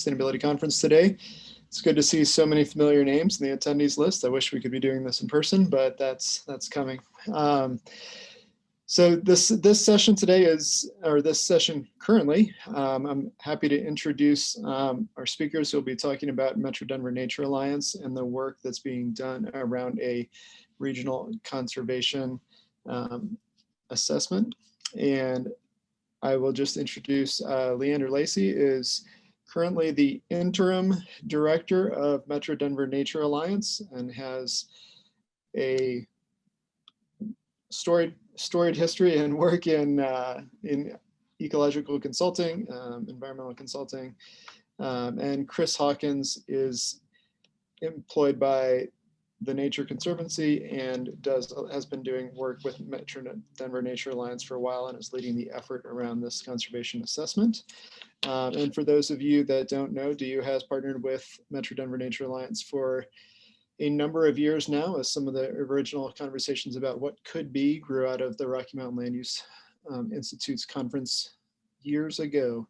Sustainability Conference today. It's good to see so many familiar names in the attendees list. I wish we could be doing this in person, but that's coming. So this session today this session currently, I'm happy to introduce our speakers who will be talking about Metro Denver Nature Alliance and the work that's being done around a regional conservation assessment. And I will just introduce Leander Lacey is currently the interim director of Metro Denver Nature Alliance and has a storied history and work in ecological consulting, environmental consulting, and Chris Hawkins is employed by the Nature Conservancy and has been doing work with Metro Denver Nature Alliance for a while and is leading the effort around this conservation assessment. And for those of you that don't know, DU has partnered with Metro Denver Nature Alliance for a number of years now, as some of the original conversations about what could be grew out of the Rocky Mountain Land Use Institute's conference years ago.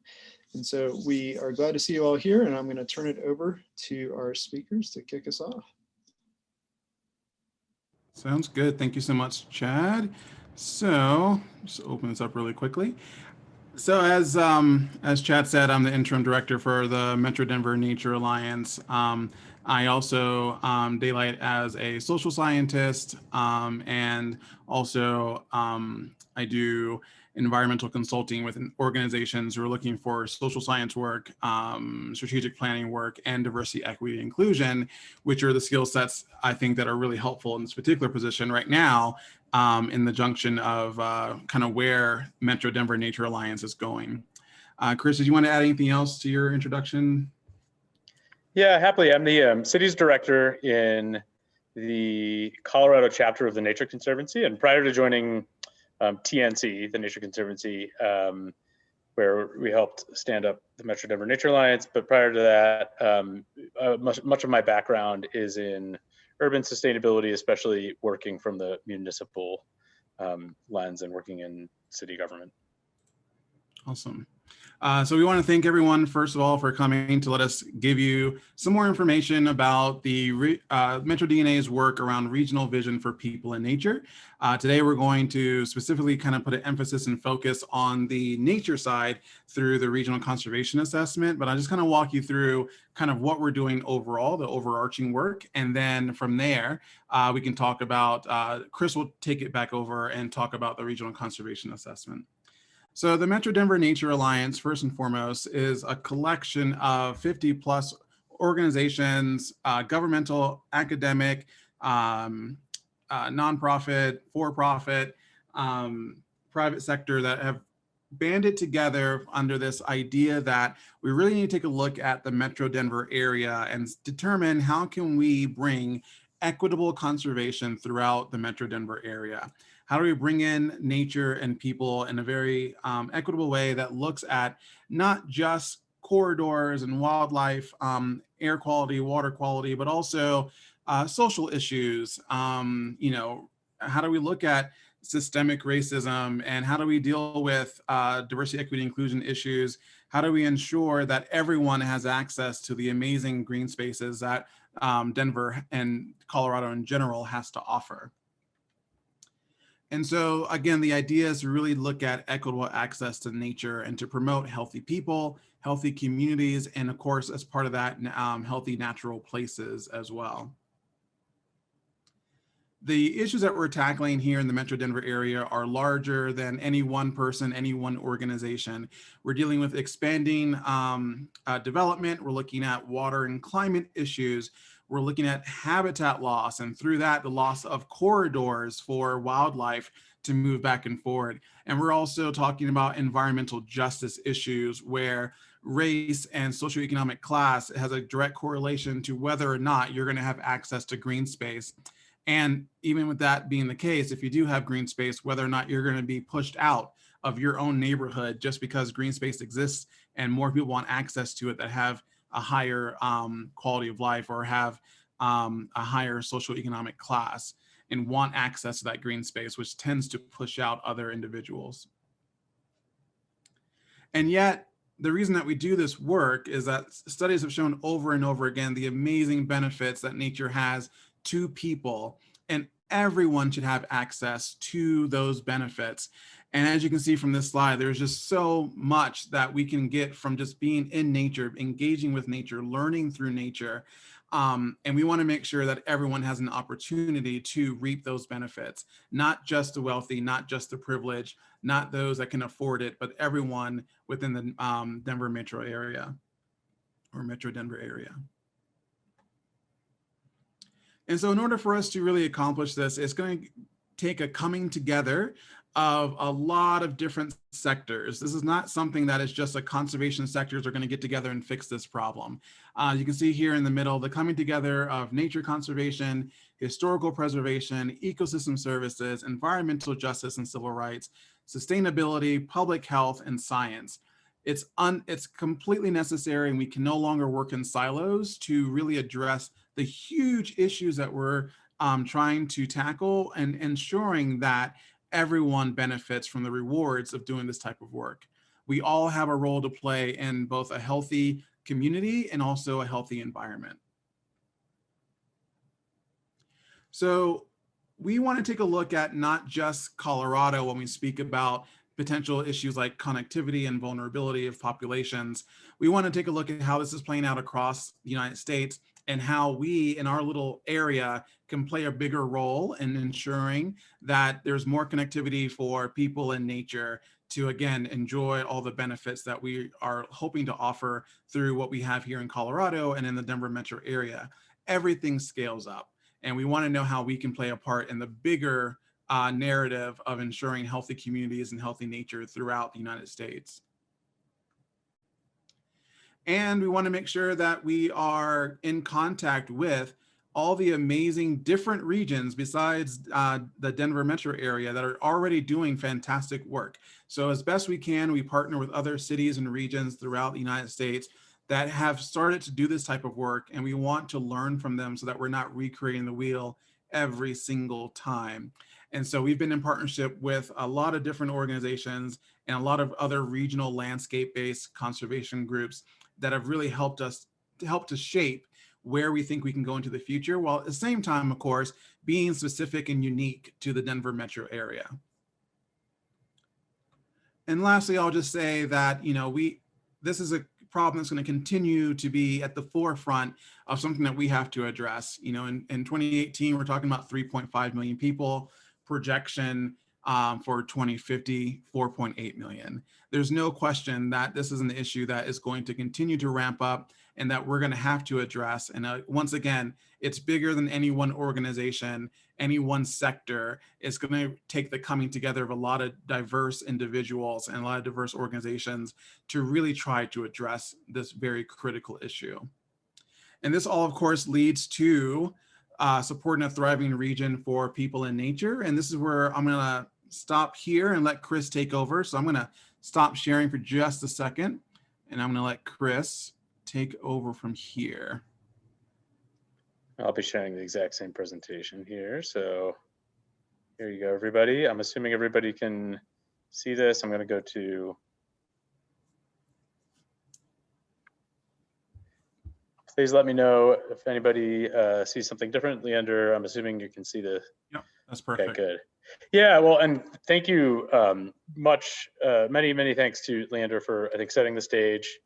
And so we are glad to see you all here, and I'm going to turn it over to our speakers to kick us off. Sounds good. Thank you so much, Chad. So just open this up really quickly. So as Chad said, I'm the interim director for the Metro Denver Nature Alliance. I also daylight as a social scientist, and also I do environmental consulting with organizations who are looking for social science work, strategic planning work, and diversity, equity, inclusion, which are the skill sets I think that are really helpful in this particular position right now, in the junction of kind of where Metro Denver Nature Alliance is going. Chris, did you want to add anything else to your introduction? Yeah, happily. I'm the city's director in the Colorado chapter of the Nature Conservancy. And prior to joining TNC, the Nature Conservancy, where we helped stand up the Metro Denver Nature Alliance, but prior to that, much of my background is in urban sustainability, especially working from the municipal lens and working in city government. Awesome. So we want to thank everyone, first of all, for coming to let us give you some more information about the MetroDNA's work around regional vision for people and nature. Today, we're going to specifically kind of put an emphasis and focus on the nature side through the regional conservation assessment, but I'll just kind of walk you through kind of what we're doing overall, the overarching work. And then from there, we can talk about, Chris will take it back over and talk about the regional conservation assessment. So the Metro Denver Nature Alliance, first and foremost, is a collection of 50 plus organizations, governmental, academic, nonprofit, for-profit, private sector that have banded together under this idea that we really need to take a look at the Metro Denver area and determine how can we bring equitable conservation throughout the Metro Denver area. How do we bring in nature and people in a very equitable way that looks at not just corridors and wildlife, air quality, water quality, but also social issues? You know, how do we look at systemic racism, and how do we deal with diversity, equity, inclusion issues? How do we ensure that everyone has access to the amazing green spaces that Denver and Colorado in general has to offer? And so again, the idea is to really look at equitable access to nature and to promote healthy people, healthy communities, and of course, as part of that, healthy natural places as well. The issues that we're tackling here in the Metro Denver area are larger than any one person, any one organization. We're dealing with expanding development. We're looking at water and climate issues. We're looking at habitat loss, and through that, the loss of corridors for wildlife to move back and forward. And we're also talking about environmental justice issues where race and socioeconomic class has a direct correlation to whether or not you're going to have access to green space. And even with that being the case, if you do have green space, whether or not you're going to be pushed out of your own neighborhood just because green space exists and more people want access to it that have a higher quality of life or have a higher socioeconomic class and want access to that green space, which tends to push out other individuals. And yet, the reason that we do this work is that studies have shown over and over again the amazing benefits that nature has to people, and everyone should have access to those benefits. And as you can see from this slide, there's just so much that we can get from just being in nature, engaging with nature, learning through nature. And we want to make sure that everyone has an opportunity to reap those benefits, not just the wealthy, not just the privileged, not those that can afford it, but everyone within the Denver metro area or Metro Denver area. And so in order for us to really accomplish this, it's going to take a coming together of a lot of different sectors. This is not something that is just a conservation sectors are going to get together and fix this problem. You can see here in the middle, the coming together of nature conservation, historical preservation, ecosystem services, environmental justice and civil rights, sustainability, public health, and science. It's completely necessary, and we can no longer work in silos to really address the huge issues that we're trying to tackle and ensuring that everyone benefits from the rewards of doing this type of work. We all have a role to play in both a healthy community and also a healthy environment. So we want to take a look at not just Colorado when we speak about potential issues like connectivity and vulnerability of populations. We want to take a look at how this is playing out across the United States and how we in our little area can play a bigger role in ensuring that there's more connectivity for people in nature to, again, enjoy all the benefits that we are hoping to offer through what we have here in Colorado and in the Denver metro area. Everything scales up, and we want to know how we can play a part in the bigger narrative of ensuring healthy communities and healthy nature throughout the United States. And we want to make sure that we are in contact with all the amazing different regions besides the Denver metro area that are already doing fantastic work. So as best we can, we partner with other cities and regions throughout the United States that have started to do this type of work, and we want to learn from them so that we're not recreating the wheel every single time. And so we've been in partnership with a lot of different organizations and a lot of other regional landscape-based conservation groups that have really helped us to shape where we think we can go into the future, while at the same time, of course, being specific and unique to the Denver metro area. And lastly, I'll just say that, this is a problem that's going to continue to be at the forefront of something that we have to address. In 2018, we're talking about 3.5 million people, projection for 2050, 4.8 million. There's no question that this is an issue that is going to continue to ramp up and that we're going to have to address. And once again, it's bigger than any one organization, any one sector. It's going to take the coming together of a lot of diverse individuals and a lot of diverse organizations to really try to address this very critical issue. And this all, of course, leads to supporting a thriving region for people in nature. And this is where I'm going to stop here and let Chris take over. So I'm going to stop sharing for just a second, and I'm going to let Chris take over from here. I'll be sharing the exact same presentation here. So here you go, everybody. I'm assuming everybody can see this. I'm going to go to, please let me know if anybody sees something different. Leander, I'm assuming you can see the. Yep, that's perfect. Okay, good. Yeah, well, and thank you many thanks to Leander for, I think, setting the stage.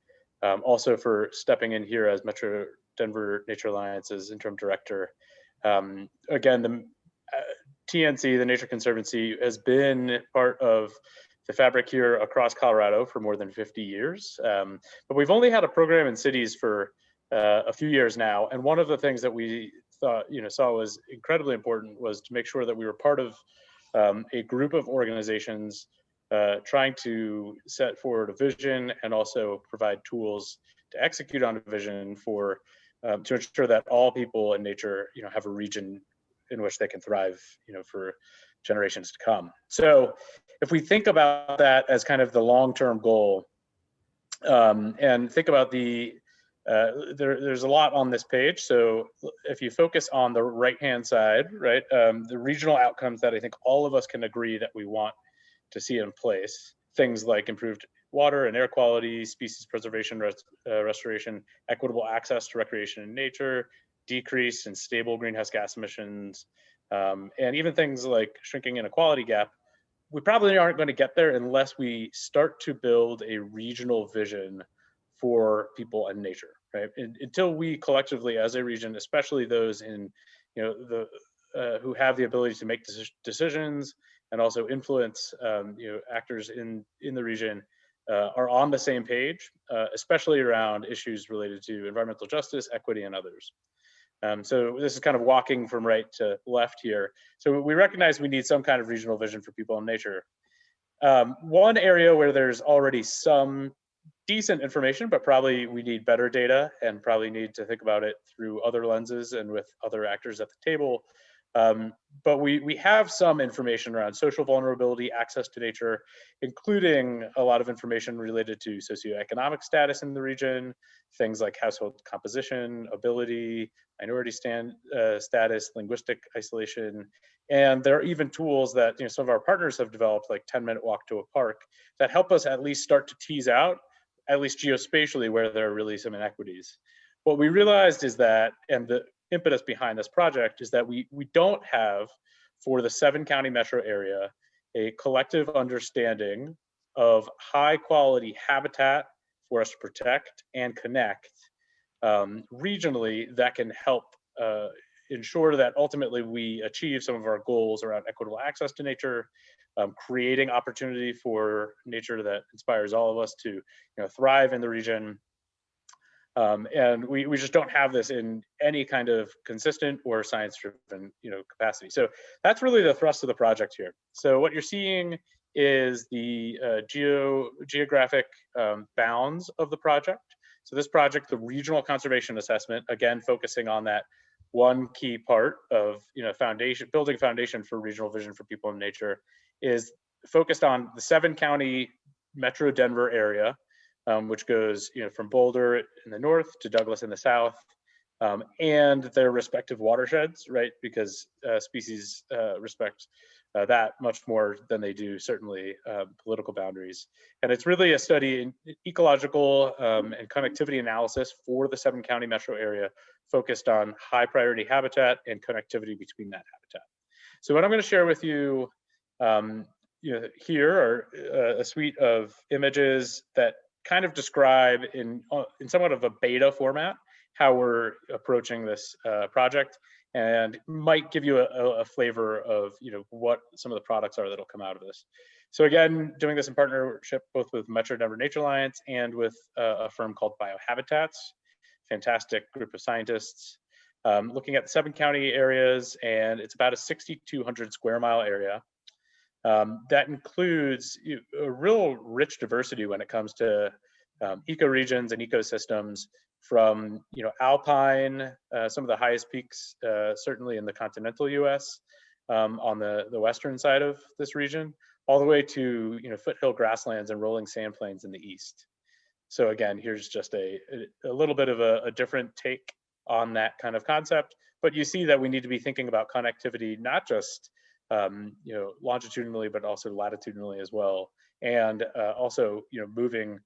Also for stepping in here as Metro Denver Nature Alliance's interim director. Again, the TNC, the Nature Conservancy, has been part of the fabric here across Colorado for more than 50 years. But we've only had a program in cities for a few years now. And one of the things that we saw was incredibly important was to make sure that we were part of a group of organizations trying to set forward a vision and also provide tools to execute on a vision for to ensure that all people in nature, have a region in which they can thrive, for generations to come. So if we think about that as kind of the long-term goal, and think about there's a lot on this page. So if you focus on the right-hand side, right, the regional outcomes that I think all of us can agree that we want to see in place, things like improved water and air quality, species preservation, restoration, equitable access to recreation and nature, decrease and stable greenhouse gas emissions, and even things like shrinking inequality gap, we probably aren't going to get there unless we start to build a regional vision for people and nature, right? Until we collectively, as a region, especially those in, who have the ability to make decisions and also influence, actors in the region, are on the same page, especially around issues related to environmental justice, equity, and others. So this is kind of walking from right to left here. So we recognize we need some kind of regional vision for people and nature. One area where there's already some decent information, but probably we need better data and probably need to think about it through other lenses and with other actors at the table. But we have some information around social vulnerability, access to nature, including a lot of information related to socioeconomic status in the region, things like household composition, ability, minority status, linguistic isolation. And there are even tools that some of our partners have developed, like 10-minute walk to a park, that help us at least start to tease out, at least geospatially, where there are really some inequities. What we realized is that, and the impetus behind this project is that we don't have, for the 7-county metro area, a collective understanding of high quality habitat for us to protect and connect regionally that can help ensure that ultimately we achieve some of our goals around equitable access to nature, creating opportunity for nature that inspires all of us to thrive in the region. And we just don't have this in any kind of consistent or science-driven capacity. So that's really the thrust of the project here. So what you're seeing is the geographic bounds of the project. So this project, the regional conservation assessment, again focusing on that one key part of building foundation for regional vision for people and nature, is focused on the 7-county Metro Denver area, which goes from Boulder in the north to Douglas in the south, and their respective watersheds, right? Because species respect that much more than they do certainly political boundaries. And it's really a study in ecological and connectivity analysis for the 7-county metro area, focused on high priority habitat and connectivity between that habitat. So what I'm going to share with you, here are a suite of images that kind of describe in somewhat of a beta format how we're approaching this project, and might give you a flavor of what some of the products are that'll come out of this. So again, doing this in partnership both with Metro Denver Nature Alliance and with a firm called Biohabitats, fantastic group of scientists, looking at the 7-county areas, and it's about a 6,200 square mile area. That includes a real rich diversity when it comes to ecoregions and ecosystems, from alpine, some of the highest peaks certainly in the continental US, on the western side of this region, all the way to foothill grasslands and rolling sand plains in the east. So again, here's just a little bit of a different take on that kind of concept, but you see that we need to be thinking about connectivity, not just longitudinally, but also latitudinally as well, and also moving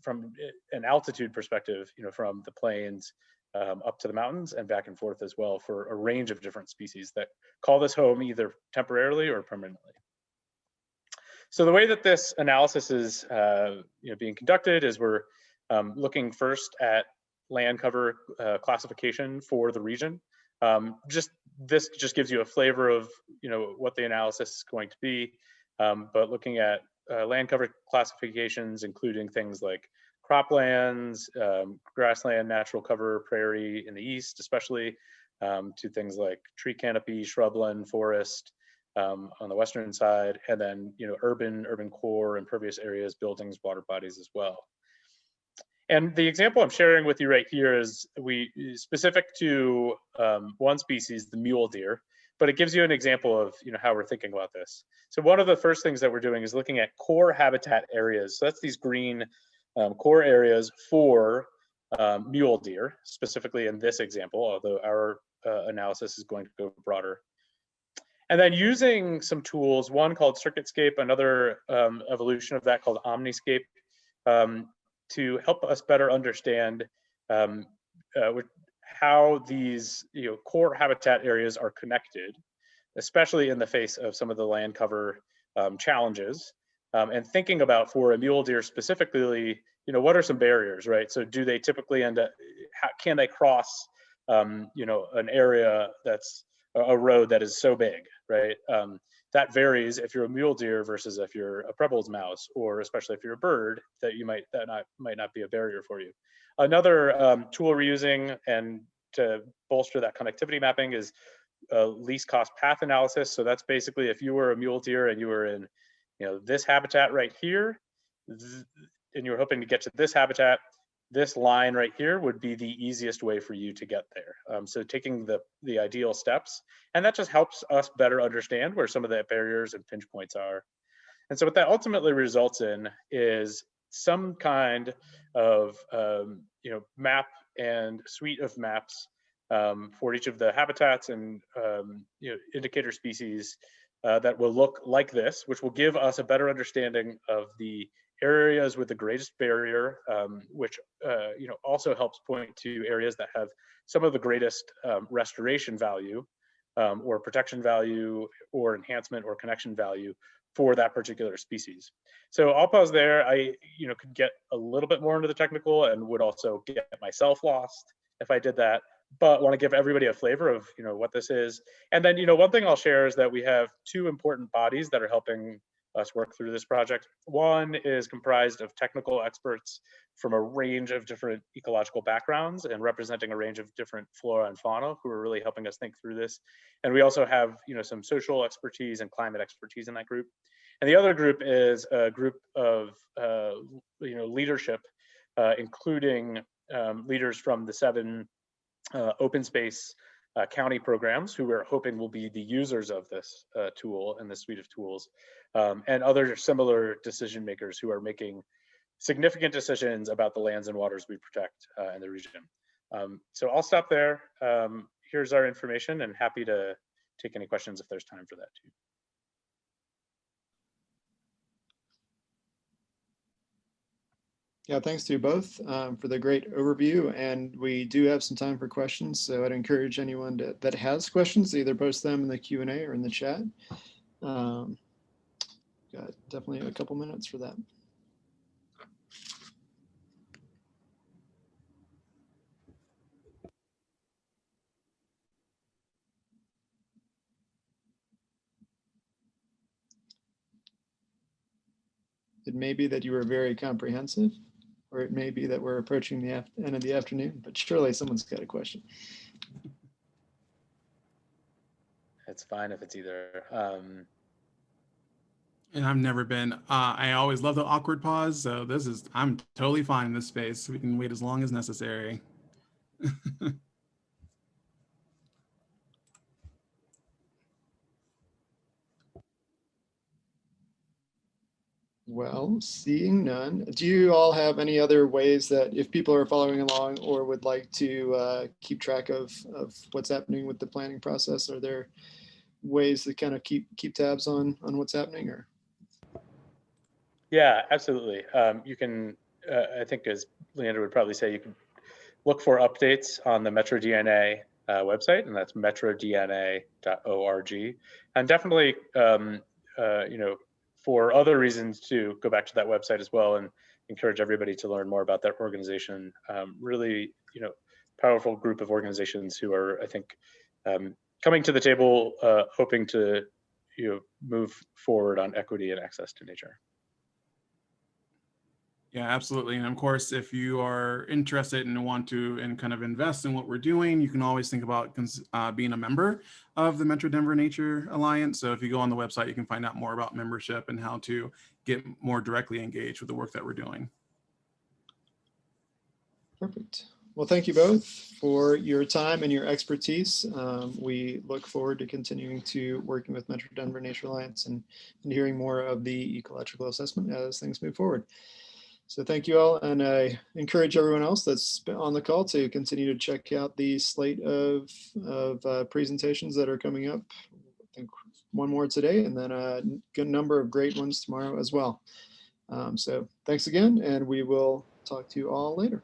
from an altitude perspective, from the plains up to the mountains and back and forth as well, for a range of different species that call this home either temporarily or permanently. So the way that this analysis is being conducted is we're looking first at land cover classification for the region. This just gives you a flavor of what the analysis is going to be, but looking at land cover classifications, including things like croplands, grassland, natural cover, prairie in the east, especially, to things like tree canopy, shrubland, forest on the western side, and then urban core, impervious areas, buildings, water bodies as well. And the example I'm sharing with you right here is specific to one species, the mule deer, but it gives you an example of how we're thinking about this. So one of the first things that we're doing is looking at core habitat areas. So that's these green core areas for mule deer, specifically in this example, although our analysis is going to go broader. And then using some tools, one called CircuitScape, another evolution of that called Omniscape, to help us better understand how these core habitat areas are connected, especially in the face of some of the land cover challenges, and thinking about, for a mule deer specifically, what are some barriers, right? So do they typically end up, can they cross an area that's a road that is so big, right? That varies if you're a mule deer versus if you're a Preble's mouse, or especially if you're a bird, that might not be a barrier for you. Another tool we're using, and to bolster that connectivity mapping, is least cost path analysis. So that's basically, if you were a mule deer and you were in this habitat right here, and you were hoping to get to this habitat, this line right here would be the easiest way for you to get there. So taking the ideal steps, and that just helps us better understand where some of the barriers and pinch points are. And so what that ultimately results in is some kind of map and suite of maps for each of the habitats and indicator species that will look like this, which will give us a better understanding of the areas with the greatest barrier, which also helps point to areas that have some of the greatest restoration value, or protection value, or enhancement or connection value for that particular species. So I'll pause there. I could get a little bit more into the technical and would also get myself lost if I did that, but want to give everybody a flavor of what this is. And then one thing I'll share is that we have two important bodies that are helping us work through this project. One is comprised of technical experts from a range of different ecological backgrounds and representing a range of different flora and fauna who are really helping us think through this. And we also have some social expertise and climate expertise in that group. And the other group is a group of leadership, including leaders from the 7 open space county programs, who we're hoping will be the users of this tool and the suite of tools, and other similar decision makers who are making significant decisions about the lands and waters we protect in the region. So I'll stop there. Here's our information, and happy to take any questions if there's time for that too. Yeah, thanks to you both for the great overview. And we do have some time for questions. So I'd encourage anyone that has questions to either post them in the Q&A or in the chat. Got definitely a couple minutes for that. It may be that you were very comprehensive, or it may be that we're approaching the end of the afternoon, but surely someone's got a question. It's fine if it's either. And I've never been, I always love the awkward pause. So I'm totally fine in this space. We can wait as long as necessary. Well, seeing none, do you all have any other ways that if people are following along or would like to keep track of what's happening with the planning process? Are there ways to kind of keep tabs on what's happening? Or Yeah, absolutely. You can, I think, as Leander would probably say, you can look for updates on the MetroDNA website, and that's metrodna.org. And definitely, for other reasons, to go back to that website as well, and encourage everybody to learn more about that organization. Really, powerful group of organizations who are, I think, coming to the table, hoping to, move forward on equity and access to nature. Yeah, absolutely. And of course, if you are interested and want to kind of invest in what we're doing, you can always think about being a member of the Metro Denver Nature Alliance. So if you go on the website, you can find out more about membership and how to get more directly engaged with the work that we're doing. perfect. Well, thank you both for your time and your expertise. We look forward to continuing to working with Metro Denver Nature Alliance and hearing more of the ecological assessment as things move forward. So thank you all, and I encourage everyone else that's on the call to continue to check out the slate of presentations that are coming up. I think one more today, and then a good number of great ones tomorrow as well. So thanks again, and we will talk to you all later.